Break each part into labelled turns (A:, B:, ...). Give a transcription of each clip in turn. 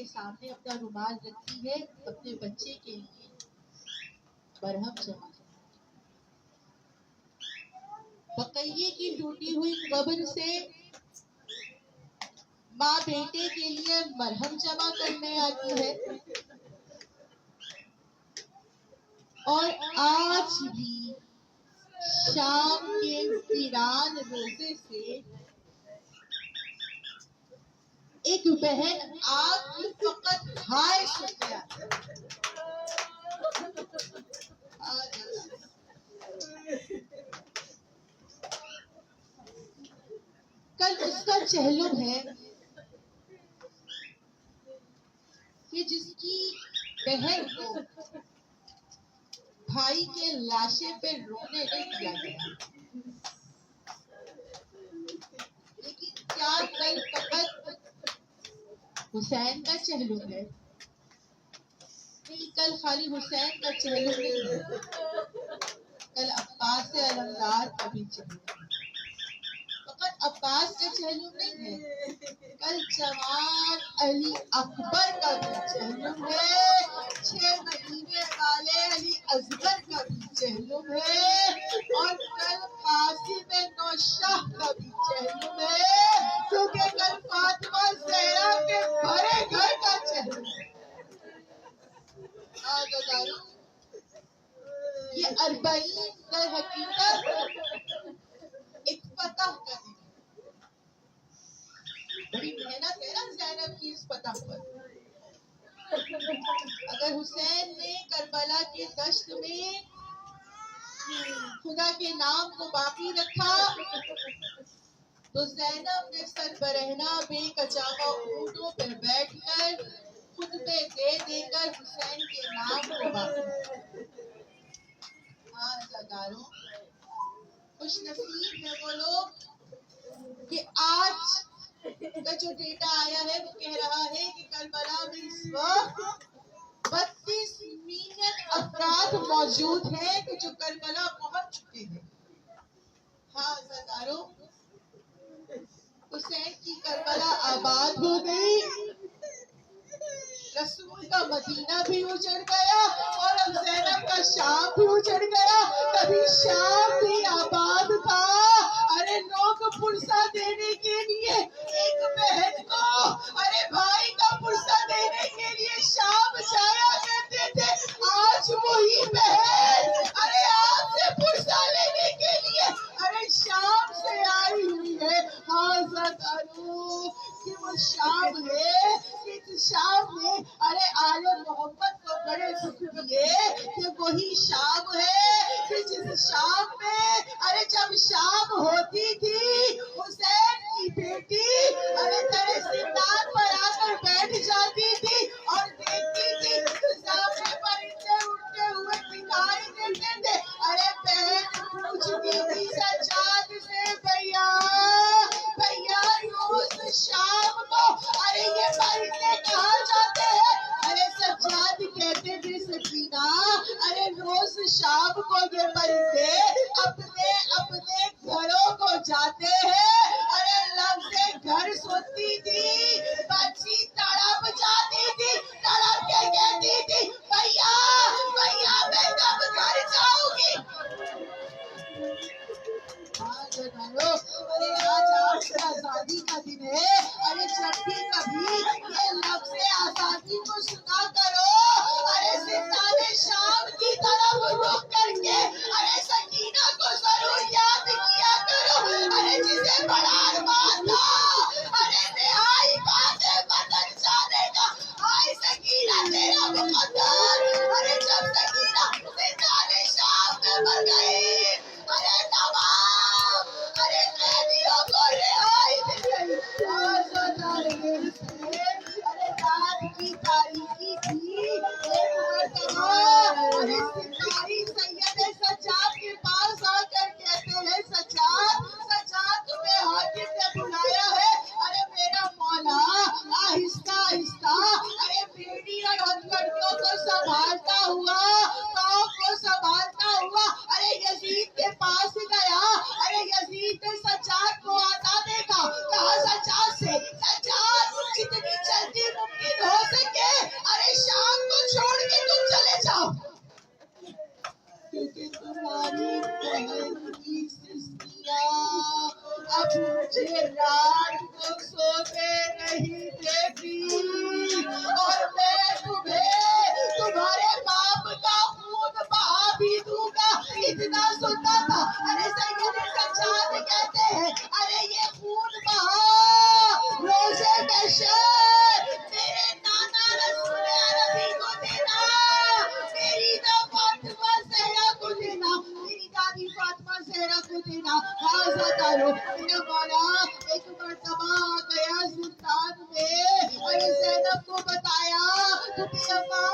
A: کے سامنے اپنا رومال رکھتی ہے اپنے بچے کے لیے مرہم جمع کرنے۔ بقیے کی ٹوٹی ہوئی قبر سے ماں بیٹے کے لیے مرہم جمع کرنے آتی ہے، اور آج بھی شام کے ویران روزے سے ایک بہن آپ کی فقط ہائے سنتے آتی ہے۔ کل اس کا چہلم ہے کہ جس کی بہن کو بھائی کے لاشے پہ رونے نہیں دیا گیا، لیکن کیا کل فقط حسین کا چہلم ہے؟ نہیں، کل خالی حسین کا چہلم نہیں ہے، کل عباس علمدار کا بھی چہلم ہے۔ فقط عباس کا چہلم نہیں ہے، کل جوان علی اکبر کا بھی چہلم ہے، 6 مہینے والے علی اصغر کا بھی چہلم ہے، اور کل قاسم نوشاہ کا بھی چہلم ہے، کیونکہ کل فاطمہ زہرا کے بھرے گھر کا چہلم ہے۔ یہ 40 در حقیقت ایک فتح کا دن ہے۔ بڑی محنت ہے نا زینب کی اس فتح پر۔ اگر حسین نے کربلا کے دشت میں خدا کے نام کو باقی رکھا تو زینب نے سربرہنہ بے کچاوا اونٹوں پر بیٹھ کر خطبے دے کر حسین کے نام کو باقی رکھا۔ ہاں عزاداروں، خوش نصیب ہے وہ لوگ کہ آج کا جو ڈیٹا آیا ہے وہ کہہ رہا ہے کہ کربلا میں اس وقت 32 ملین افراد موجود ہیں کہ جو کربلا پہنچ چکے ہیں۔ ہاں عزاداروں، حسین کی کربلا آباد ہو گئی، رسول کا مدینہ بھی اجڑ گیا، اور اب زینب کا شام بھی اجڑ گیا۔ کبھی شام بھی آباد تھا، ارے لوگ پرسہ دینے کے لیے ایک بہن کو ارے بھائی کا پرسہ دینے کے لیے شام جایا کرتے تھے۔ آج وہی بہن ارے آپ سے پرسہ لینے کے لیے ارے شام سے آئی ہوئی ہے۔ حاضراتو کہ وہ شام ہے، اس شام میں ارے آل محمد کو بڑے دکھ دیے کہ وہی شام ہے کہ جس شام میں ارے جب شام ہوتی تھی حسین کی بیٹی ارے تیرے سندان پر آ کر بیٹھ جاتی تھی اور دیکھتی تھی سامنے پرندے اڑتے ہوئے دکھائی دیتے تھے۔ ارے بہن پوچھتی تھی سجاد سے، بھیا روز شام کو ارے یہ پرندے کہاں جاتے ہیں؟ ارے سجاد کہتے تھے سکینہ ارے روز شام کو یہ پرندے اپنے اپنے گھروں کو جاتے ہیں۔ ارے لفظ گھر سنتی تھی بچی تڑپ جاتی تھی، تڑپ کے کہتی تھی بھیا میں کب گھر جاؤں گی۔ ارے آج آپ کی آزادی کا دن ہے، ارے جب بھی کبھی یہ لفظ آزادی کو سنا کرو ارے ستارے شام کی طرف رخ کر کے ارے سکینہ کو ضرور یاد کیا کرو، ارے جسے بڑا ارمان تھا ارے نہائی باتیں وطن جانے کا۔ آئی سکینہ تیرا مقدر ارے جب سکینہ ستارے شام میں مر گئی ارے تمام ارے قیدیوں کو رہائی مل گئی۔ ارے رات کی تاریکی تھی، ایک مرتبہ ارے ستاری سید سجاد کے پاس آ کر کہتے ہیں سجاد تمہیں حاکم نے بلایا ہے۔ ارے میرا مولا آہستہ آہستہ ارے بیڑی اور ہتھکڑیوں کو سنبھالتا ہوا، پاؤں کو سنبھالتا ہوا ارے یزید کے پاس گیا۔ ارے یزید نے سجاد کو آتا دیکھا، کہا سجاد سے سجاد جتنی جلدی ممکن ہو سکے زینب کو بتایا تو اما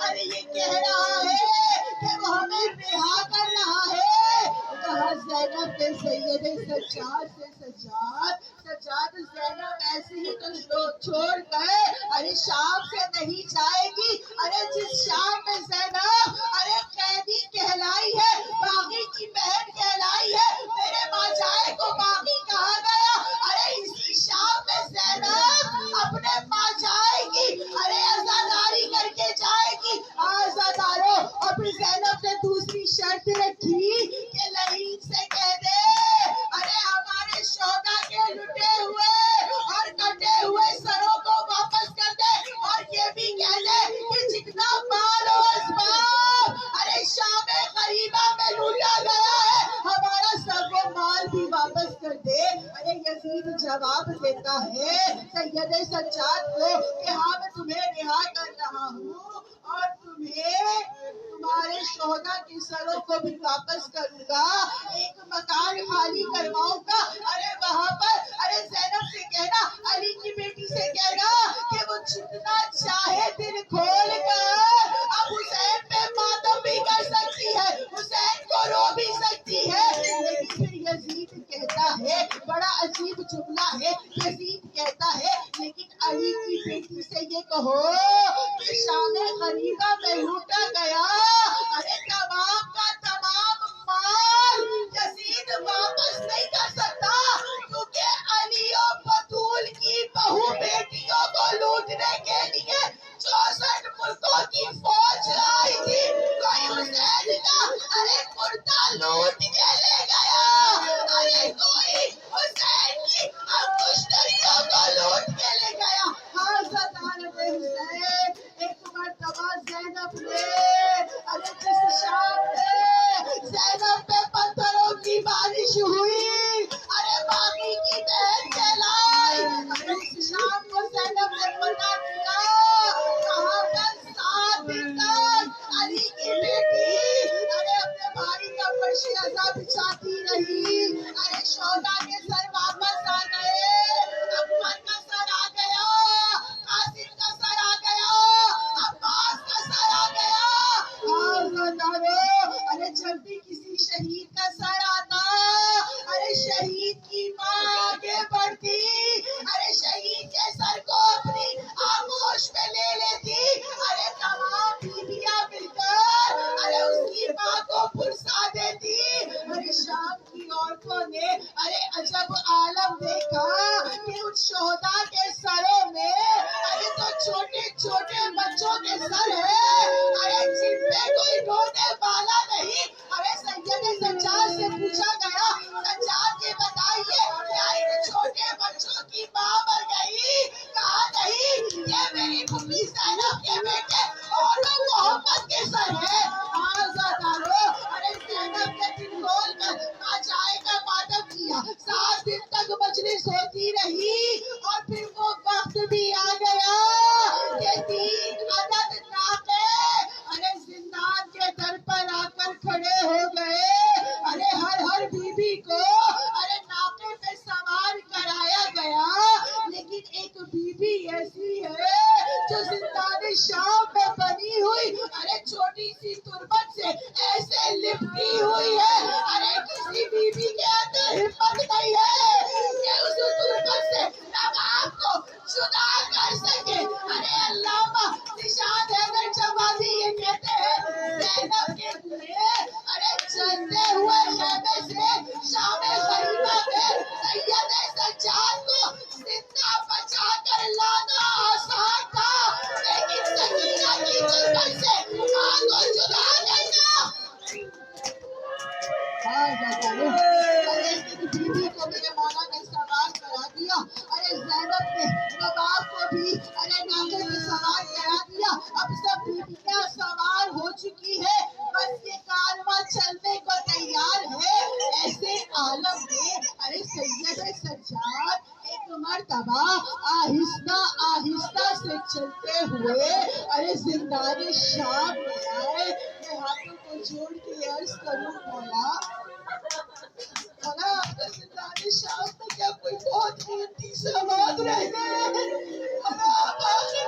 A: ارے یہ کہہ رہا ہے کہ وہ ہمیں رہا کر رہا ہے. کہا زینب نے سید سجاد سے سجاد زینب ایسے ہی تو چھوڑ گئے ارے شام سے نہیں جائے گی. ارے جس شام میں زینب ارے قیدی کہلائی ہے باغی کی بہن کہلائی ہے میرے ماں جائے کو باغی کہا گیا. ارے اسی شام میں زینب اپنے ماں جائے گی ارے عزاداری کر کے جائے گی. عزادارو اور پھر زینب نے دوسری شرط رکھی کہ لعین سے کہہ دے ارے ہمارے شوہدہ کے لٹے ہوئے اور کٹے ہوئے سروں کو واپس کر دے اور یہ بھی کہہ دے کہ جتنا مال و اسباب ارے شام غریبہ میں لوٹا گیا ہے ہمارا سب وہ مال بھی واپس کر دے. ارے یزید جواب دیتا ہے سید سجاد کو کہ ہاں میں تمہیں رہا کر رہا ہوں اور تمہیں تمہارے شوہدہ کے سروں کو بھی واپس کروں گا. ایک مکان خالی کرواؤں گا. ارے وہاں پر ارے زینب سے کہنا علی کی بیٹی سے کہنا کہ وہ جتنا چاہے دل کھول کر اب حسین پہ ماتم بھی کر سکتی ہے حسین کو رو بھی سکتی ہے. لیکن پھر یزید کہتا ہے بڑا عجیب جملہ ہے. یزید کہتا ہے لیکن علی کی بیٹی سے یہ کہو کہ شام غریبہ میں لوٹا گیا ارے تمام کا تمام مال یزید واپس نہیں کر سکتا کیونکہ علی و بطول کی بہو بیٹیوں کو لوٹنے کے لیے 64 ملکوں کی فوج آئی تھی. کوئی حسین کا ارے کرتا لوٹ کے لے گیا ارے کوئی حسین کی انگشتریوں کو لوٹ کے لے گیا. حضرت حسین ایک مرتبہ زینب نے ارے جس شام میں زینب پہ پتھروں کی بارش ہوئی ارے باغی کی بہن کہلائی ارے اس شام کو زینب نے پتا کیا کہاں پر 7 دن تک علی کی بیٹی ارے اپنے بھائی کا فرش ازا بچھاتی رہی. ارے شوہدہ کے سر واپس آ گئے اکبر کا سر آ گیا قاسم کا سر آ گیا عباس کا سر آ گیا. ارے جب بھی کسی شہید کا سر آتا ارے شہید کی ماں آگے بڑھتی ارے شہید کے سر کو اپنی آغوش میں لے لیتی. ارے تمام بیویاں مل کر ارے اس کی ماں کو پرسا دیتی. ارے شام کی عورتوں نے ارے عجب عالم دیکھا کہ ان شہداء کے سروں میں ارے تو چھوٹے چھوٹے بچوں کے سر ہے ارے جن پہ کوئی رونے والا نہیں. ارے سید سجاد سے پوچھا گیا سجاد یہ بتائیے کیا ان چھوٹے بچوں کی ماں مر گئی؟ کہا نہیں یہ میری پھوپھی زینب کے بیٹے اور محمد کے سر ہے. ارے زینب نے دل کھول کر ماں جائے کا ماتم کیا 7 دن تک مجلس ہوتی رہی اور پھر وہ وقت بھی آ گیا کہ 3 عدد ناقے ارے زندان کے در پر آ کر کھڑے ہو گئے. ارے ہر بیوی کو ارے ناقے پہ سوار کرایا گیا لیکن ایک بیوی ایسی ہے جو زندان شام میں بنی ہوئی ارے چھوٹی سی تربت سے ایسے لپٹی ہوئی ہے. ارے کسی بیوی کے اندر ہمت نہیں ہے کہ اس تربت سے نواب کو جدا کر سکے. ارے علامہ نشاد حیدر جمالی یہ کہتے ہیں زینب کے لیے ارے چلتے ہوئے خیمے سے شام غریبہ میں سید سجاد کو زندہ بچا کر لانا آسان تھا لیکن سکینہ کی تربت سے ماں کو جدا کرنا. ارے ایک بیوی کو میرے مولا نے سوار کرا دیا. ارے زینب نے نواب کو بھی ارے ناقے پہ سوار کرا دیا. اب سب بیویاں سوار ہو چکی ہے بس یہ کارواں چلنے کو تیار ہے. ایسے عالم میں ارے سید سجاد ایک مرتبہ آہستہ آہستہ سے چلتے ہوئے ارے زندان شام میں آئے. میں ہاتھوں کو جوڑ کے عرض کروں مولا آپ کا زندان شام میں کیا کوئی بہت قیمتی سواد رہ گئے؟ آپ آخر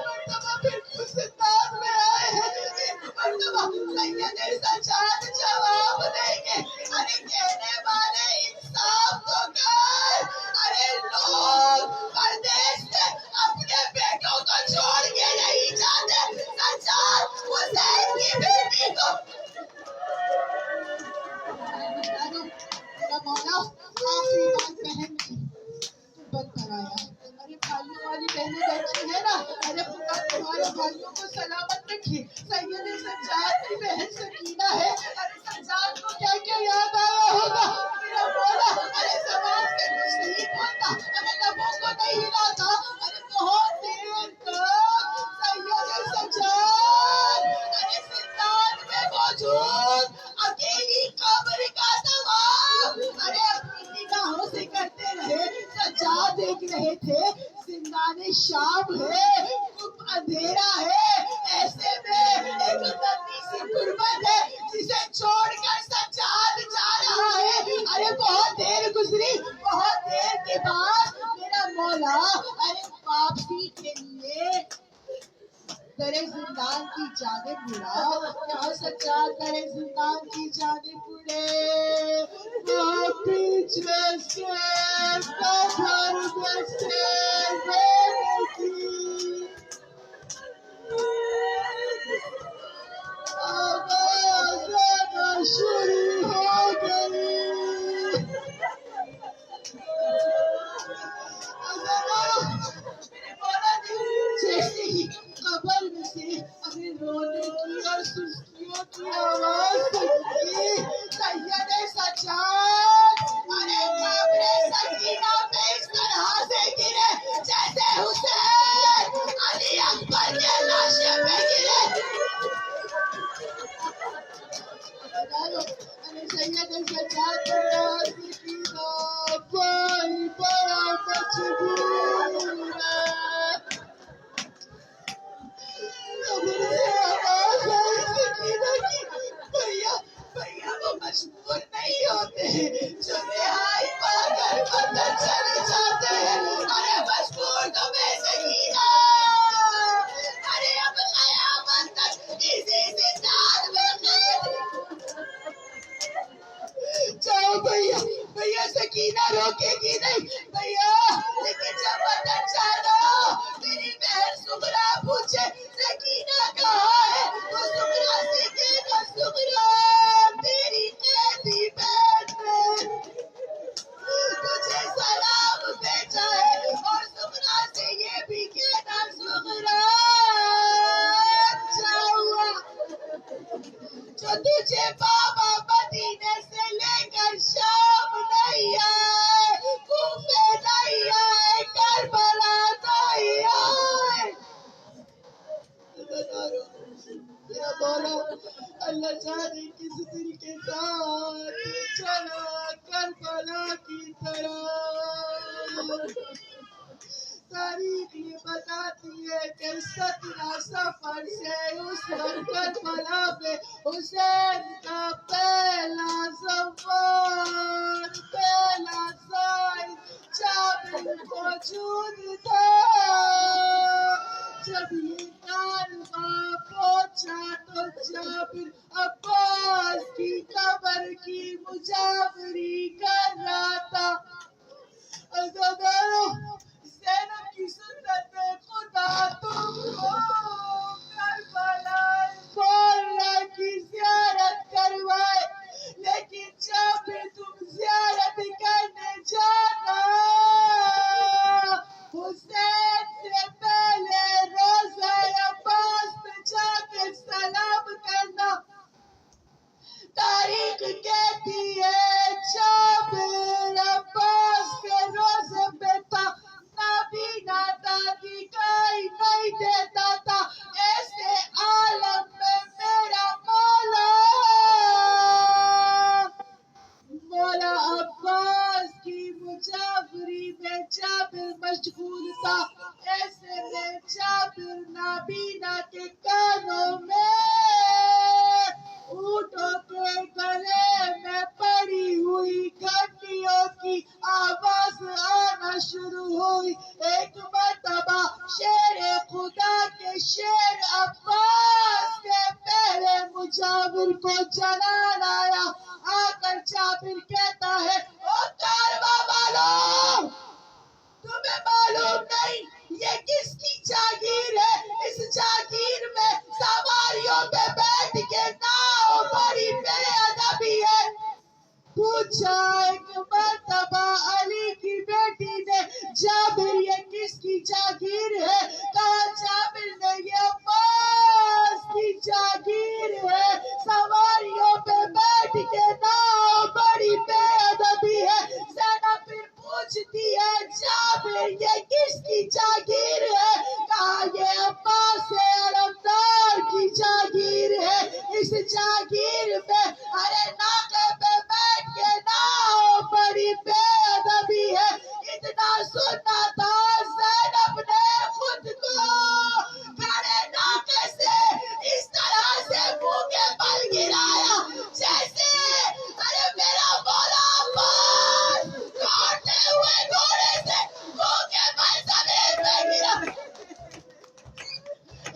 A: ہمارے بھائیوں کو سلامت رکھیے. سید سجاد کی بہن سکینہ ہے. ارے سجاد کو کیا کیا یاد آیا ہوگا میرا مولا. ارے زبان سے کچھ نہیں بولتا, ارے لبوں کو نہیں ہلاتا. ارے بہت دیر تک سید سجاد ارے زندان میں موجود اکیلی قبر کا طواف ارے اپنی نگاہوں سے کرتے رہے. سجاد دیکھ رہے تھے زندان شام ہے, خوب اندھیرا ہے, ایسے میں ایک ننھی سی غربت ہے جسے چھوڑ کر سجاد جا رہا ہے. ارے بہت دیر گزری, بہت دیر کے بعد میرا مولا ارے واپسی کے لیے درے زندان کی جانب مڑا. کیا سجاد درے زندان کی جانب مڑے, وہ پیچھے سے کمر میں سے آوازیں شروع ہو گئی. جیسے ہی قبر میں سے ارے رونے کی اور سستیوں کی آواز سنی, سید سجاد ارے قبر سکینہ پہ اس طرح سے گرے جیسے حسین علی اکبر کے لاشے پہ گرے. ارے سید سجاد سکینہ بھائی بڑا مجبور ہے. وہ مجبور نہیں ہوتے جو رہائی پا کر اندر چلے جاتے ہیں. ارے مجبور تو میں سکینہ ارے اب قیامت تک اسی زندان میں. جاؤ بھیا, بھیا سکینہ روکے گی نہیں بھیا, لیکن جب وطن جانا میری بہن سغرا پوچھے سکینہ کہاں ہے, تو سغرا سے کہنا سغرا تیری قیدی بہن نے تجھے سلام بھیجا ہے, اور سغرا سے یہ بھی کہنا سغرا جاؤ جو تجھے بابا مدینے سے لے کر شام نہیں آئے, کوفے نہیں آئے, کربلا نہیں آئے. میرا مولا اللہ جانے کس دل کے ساتھ چلا کربلا کی طرف. تاریخ یہ بتاتی ہے کہ 17 سفر سے اس وقت کربلا میں حسین کا پہلا سفر, پہلا سائن جابر موجود تھا. جب یہ کارواں پہنچا تو جابر عباس کی قبر کی مجاوری کر رہا تھا. عزادارو, زینب کی سنت خدا تم کو کربلا خورا کی زیارت کروائے, لیکن جب تم زیارت کرنے جانا حسین سے پہلے روضہ عباس پہ جا کے سلام کرنا. تاریخ کہتی ہے جابر عباس کے روزے پہ تھا, نابینا تھا, دکھائی نہیں دیتا تھا. ایسے عالم میں میرا مولا عباس کی مجاوری میں جابر مشغول تھا. ایسے میں جابر نابینا کے کانوں میں اونٹوں کے گلے میں پڑی ہوئی گھنٹیوں کی آواز آنا شروع ہوئی. ایک مرتبہ شیر خدا کے شیر عباس کے پہلے مجاور کو جلال آیا. آ کر جابر کہتا ہے, او کارواں والوں, تمہیں معلوم نہیں یہ کس کی جاگیر ہے؟ اس جاگیر میں سواریوں پہ بیٹھ کے ناؤ بڑی بے ادبی ہے. پوچھا ایک مرتبہ علی کی بیٹی نے, جابر یہ کس کی جاگیر ہے؟ کہا جابر نے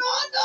A: 9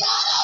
A: 11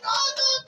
A: 9